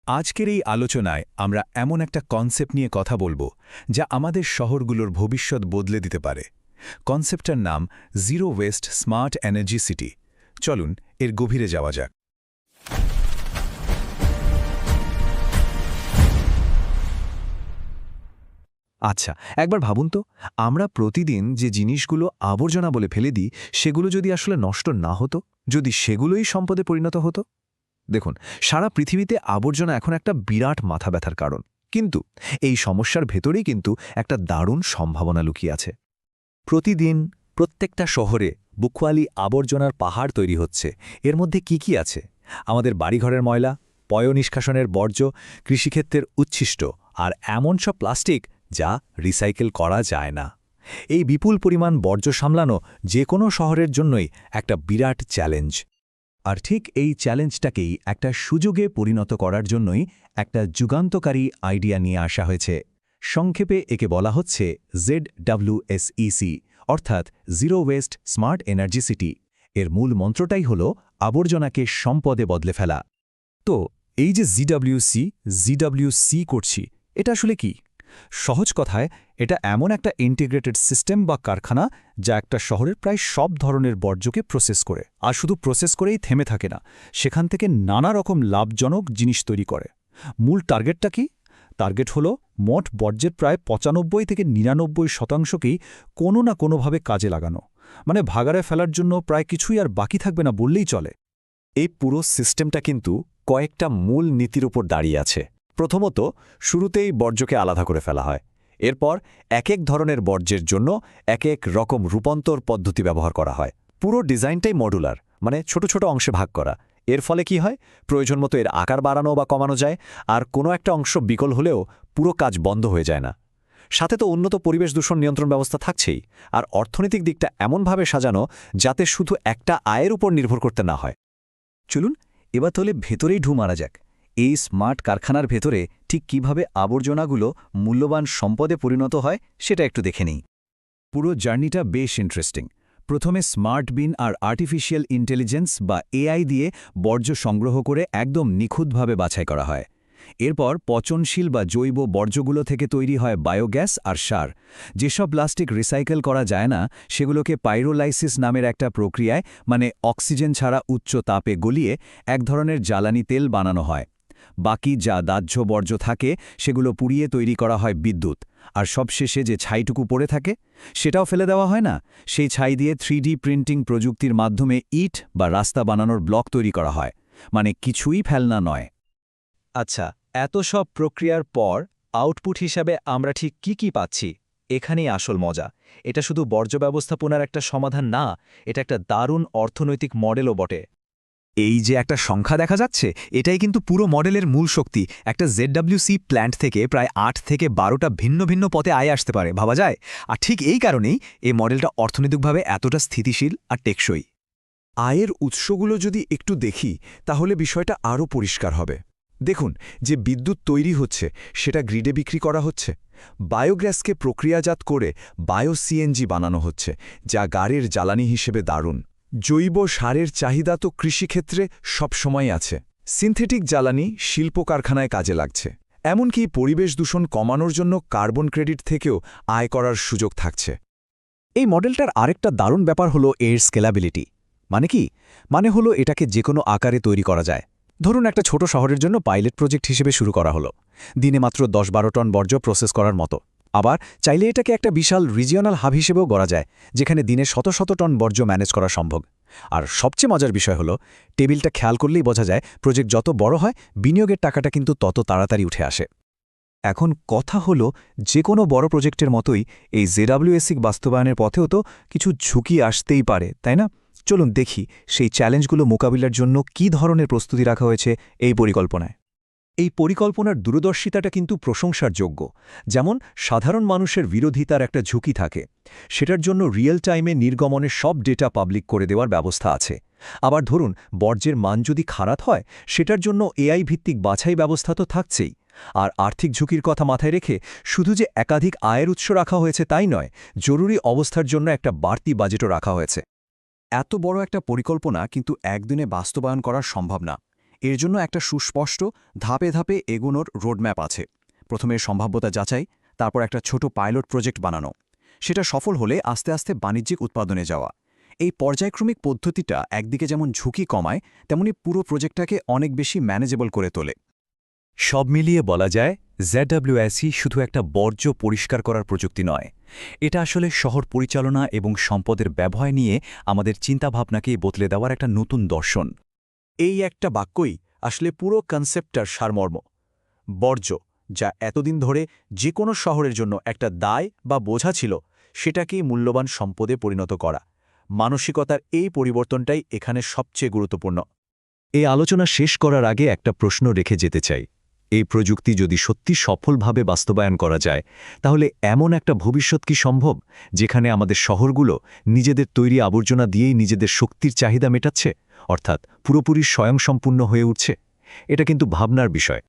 আজকের এই আলোচনায় আমরা এমন একটা কনসেপ্ট নিয়ে কথা বলবো যা আমাদের শহরগুলোর ভবিষ্যৎ বদলে দিতে পারে। কনসেপ্টটার নাম zero West smart energy city. চলুন এর গভীরে যাওয়া যাক। আচ্ছা, একবার ভাবুন তো, আমরা প্রতিদিন যে জিনিসগুলো আবর্জনা বলে ফেলে দিই, সেগুলো যদি আসলে নষ্ট না হতো, যদি সেগুলোই সম্পদে পরিণত হতো। দেখুন, সারা পৃথিবীতে আবর্জনা এখন একটা বিরাট মাথা ব্যথার কারণ, কিন্তু এই সমস্যার ভেতরেই কিন্তু একটা দারুণ সম্ভাবনা লুকিয়ে আছে। প্রতিদিন প্রত্যেকটা শহরে বুকওয়ালি আবর্জনার পাহাড় তৈরি হচ্ছে। এর মধ্যে কি কি আছে? আমাদের বাড়িঘরের ময়লা, পয়ঃনিষ্কাশনের বর্জ্য, কৃষিক্ষেত্রের উচ্ছিষ্ট আর এমন সব প্লাস্টিক যা রিসাইকেল করা যায় না। এই বিপুল পরিমাণ বর্জ্য সামলানো যে কোনো শহরের জন্যই একটা বিরাট চ্যালেঞ্জ। আর ঠিক এই চ্যালেঞ্জটাকেই একটা সুযোগে পরিণত করার জন্যই একটা যুগান্তকারী আইডিয়া নিয়ে আসা হয়েছে। সংক্ষেপে একে বলা হচ্ছে ZWSEC, অর্থাৎ zero West smart energy city. এর মূল মন্ত্রটাই হল আবর্জনাকে সম্পদে বদলে ফেলা। তো এই যে জিডব্লিউসি করছি, এটা আসলে কি? সহজ কথায়, এটা এমন একটা ইন্টিগ্রেটেড সিস্টেম বা কারখানা যা একটা শহরের প্রায় সব ধরনের বর্জ্যকে প্রসেস করে, আর শুধু প্রসেস করেই থেমে থাকে না, সেখান থেকে নানা রকম লাভজনক জিনিস তৈরি করে। মূল টার্গেটটা কি? টার্গেট হলো মোট বর্জ্যের প্রায় 95 থেকে 99%কেই কোনো না কোনোভাবে কাজে লাগানো। মানে ভাগাড়ে ফেলার জন্য প্রায় কিছুই আর বাকি থাকবে না বললেই চলে। এই পুরো সিস্টেমটা কিন্তু কয়েকটা মূল নীতির উপর দাঁড়িয়ে আছে। প্রথমত, শুরুতেই বর্জ্যকে আলাদা করে ফেলা হয়। এরপর এক এক ধরনের বর্জ্যের জন্য এক এক রকম রূপান্তর পদ্ধতি ব্যবহার করা হয়। পুরো ডিজাইনটাই মডুলার, মানে ছোট ছোট অংশে ভাগ করা। এর ফলে কি হয়? প্রয়োজন মতো এর আকার বাড়ানো বা কমানো যায়, আর কোনো একটা অংশ বিকল হলেও পুরো কাজ বন্ধ হয়ে যায় না। সাথে তো উন্নত পরিবেশ দূষণ নিয়ন্ত্রণ ব্যবস্থা থাকছেই, আর অর্থনৈতিক দিকটা এমনভাবে সাজানো যাতে শুধু একটা আয়ের উপর নির্ভর করতে না হয়। চলুন এবার তাহলে ভেতরেই ঢু মারা যাক। এই স্মার্ট কারখানার ভেতরে ঠিক কিভাবে আবর্জনাগুলো মূল্যবান সম্পদে পরিণত হয় সেটা একটু দেখে নিই। পুরো জার্নিটা বেশ ইন্টারেস্টিং। প্রথমে স্মার্ট বিন আর আর্টিফিশিয়াল ইন্টেলিজেন্স বা এআই দিয়ে বর্জ্য সংগ্রহ করে একদম নিখুঁতভাবে বাছাই করা হয়। এরপর পচনশীল বা জৈব বর্জ্যগুলো থেকে তৈরি হয় বায়োগ্যাস আর সার। যেসব প্লাস্টিক রিসাইকেল করা যায় না, সেগুলোকে পাইরোলাইসিস নামের একটা প্রক্রিয়ায়, মানে অক্সিজেন ছাড়া উচ্চ তাপে গলিয়ে এক ধরনের জ্বালানি তেল বানানো হয়। বাকি যা দাহ্য বর্জ্য থাকে সেগুলো পুড়িয়ে তৈরি করা হয় বিদ্যুৎ। আর সবশেষে যে ছাইটুকু পড়ে থাকে, সেটাও ফেলে দেওয়া হয় না। সেই ছাই দিয়ে 3D প্রিন্টিং প্রযুক্তির মাধ্যমে ইট বা রাস্তা বানানোর ব্লক তৈরি করা হয়। মানে কিছুই ফেলনা নয়। আচ্ছা, এত সব প্রক্রিয়ার পর আউটপুট হিসাবে আমরা ঠিক কি পাচ্ছি? এখানেই আসল মজা। এটা শুধু বর্জ্য ব্যবস্থাপনার একটা সমাধান না, এটা একটা দারুণ অর্থনৈতিক মডেলও বটে। এই যে একটা সংখ্যা দেখা যাচ্ছে, এটাই কিন্তু পুরো মডেলের মূল শক্তি। একটা ZWC প্ল্যান্ট থেকে প্রায় 8 থেকে 12টা ভিন্ন ভিন্ন পথে আয় আসতে পারে, ভাবা যায়? আর ঠিক এই কারণেই এই মডেলটা অর্থনৈতিকভাবে এতটা স্থিতিশীল আর টেকসই। আয়ের উৎসগুলো যদি একটু দেখি, তাহলে বিষয়টা আরও পরিষ্কার হবে। দেখুন, যে বিদ্যুৎ তৈরি হচ্ছে সেটা গ্রিডে বিক্রি করা হচ্ছে। বায়োগ্যাসকে প্রক্রিয়াজাত করে বায়ো-সিএনজি বানানো হচ্ছে, যা গাড়ির জ্বালানি হিসেবে দারুণ। জৈব সারের চাহিদা তো কৃষিক্ষেত্রে সবসময় আছে। সিনথেটিক জ্বালানি শিল্প কারখানায় কাজে লাগছে। এমনকি পরিবেশ দূষণ কমানোর জন্য কার্বন ক্রেডিট থেকেও আয় করার সুযোগ থাকছে। এই মডেলটার আরেকটা দারুণ ব্যাপার হলো এর স্কেলাবিলিটি। মানে কি? মানে হলো এটাকে যে কোনো আকারে তৈরি করা যায়। ধরুন একটা ছোট শহরের জন্য পাইলট প্রজেক্ট হিসেবে শুরু করা হলো, দিনে মাত্র 10-12 টন বর্জ্য প্রসেস করার মতো। আবার চাইলে এটাকে একটা বিশাল রিজিওনাল হাব হিসেবেও গড়া যায়, যেখানে দিনে শত শত টন বর্জ্য ম্যানেজ করা সম্ভব। আর সবচেয়ে মজার বিষয় হলো, টেবিলটা খেয়াল করলেই বোঝা যায় প্রজেক্ট যত বড় হয়, বিনিয়োগের টাকাটা কিন্তু তত তাড়াতাড়ি উঠে আসে। এখন কথা হলো, যে কোনো বড় প্রজেক্টের মতোই এই ZWSC বাস্তবায়নের পথেও তো কিছু ঝুঁকি আসতেই পারে, তাই না? চলুন দেখি সেই চ্যালেঞ্জগুলো মোকাবিলার জন্য কী ধরনের প্রস্তুতি রাখা হয়েছে এই পরিকল্পনায়। এই পরিকল্পনার দূরদর্শিতাটা কিন্তু প্রশংসার যোগ্য। যেমন সাধারণ মানুষের বিরোধিতার একটা ঝুঁকি থাকে, সেটার জন্য রিয়েল টাইমে নির্গমনের সব ডেটা পাবলিক করে দেওয়ার ব্যবস্থা আছে। আবার ধরুন বর্জ্যের মান যদি খারাপ হয়, সেটার জন্য এআই ভিত্তিক বাছাই ব্যবস্থা তো থাকছেই। আর আর্থিক ঝুঁকির কথা মাথায় রেখে শুধু যে একাধিক আয়ের উৎস রাখা হয়েছে তাই নয়, জরুরি অবস্থার জন্য একটা বাড়তি বাজেটও রাখা হয়েছে। এত বড় একটা পরিকল্পনা কিন্তু একদিনে বাস্তবায়ন করা সম্ভব না। এর জন্য একটা সুস্পষ্ট ধাপে ধাপে এগোনোর রোডম্যাপ আছে। প্রথমে সম্ভাব্যতা যাচাই, তারপর একটা ছোট পাইলট প্রজেক্ট বানানো। সেটা সফল হলে আস্তে আস্তে বাণিজ্যিক উৎপাদনে যাওয়া। এই পর্যায়ক্রমিক পদ্ধতিটা একদিকে যেমন ঝুঁকি কমায়, তেমনি পুরো প্রজেক্টটাকে অনেক বেশি ম্যানেজেবল করে তোলে। সব মিলিয়ে বলা যায় ZWSE শুধু একটা বর্জ্য পরিষ্কার করার প্রযুক্তি নয়, এটা আসলে শহর পরিচালনা এবং সম্পদের ব্যবহার নিয়ে আমাদের চিন্তাভাবনাকে বদলে দেওয়ার একটা নতুন দর্শন। এই একটা বাক্যই আসলে পুরো কনসেপ্টটার সারমর্ম। বর্জ্য, যা এতদিন ধরে যে কোনো শহরের জন্য একটা দায় বা বোঝা ছিল, সেটাকেই মূল্যবান সম্পদে পরিণত করা। মানসিকতার এই পরিবর্তনটাই এখানে সবচেয়ে গুরুত্বপূর্ণ। এই আলোচনা শেষ করার আগে একটা প্রশ্ন রেখে যেতে চাই। এই প্রযুক্তি যদি সত্যি সফলভাবে বাস্তবায়ন করা যায়, তাহলে এমন একটা ভবিষ্যৎ কি সম্ভব যেখানে আমাদের শহরগুলো নিজেদের তৈরি আবর্জনা দিয়েই নিজেদের শক্তির চাহিদা মেটাচ্ছে, অর্থাৎ পুরোপুরি স্বয়ংসম্পূর্ণ হয়ে উঠছে? এটা কিন্তু ভাবনার বিষয়।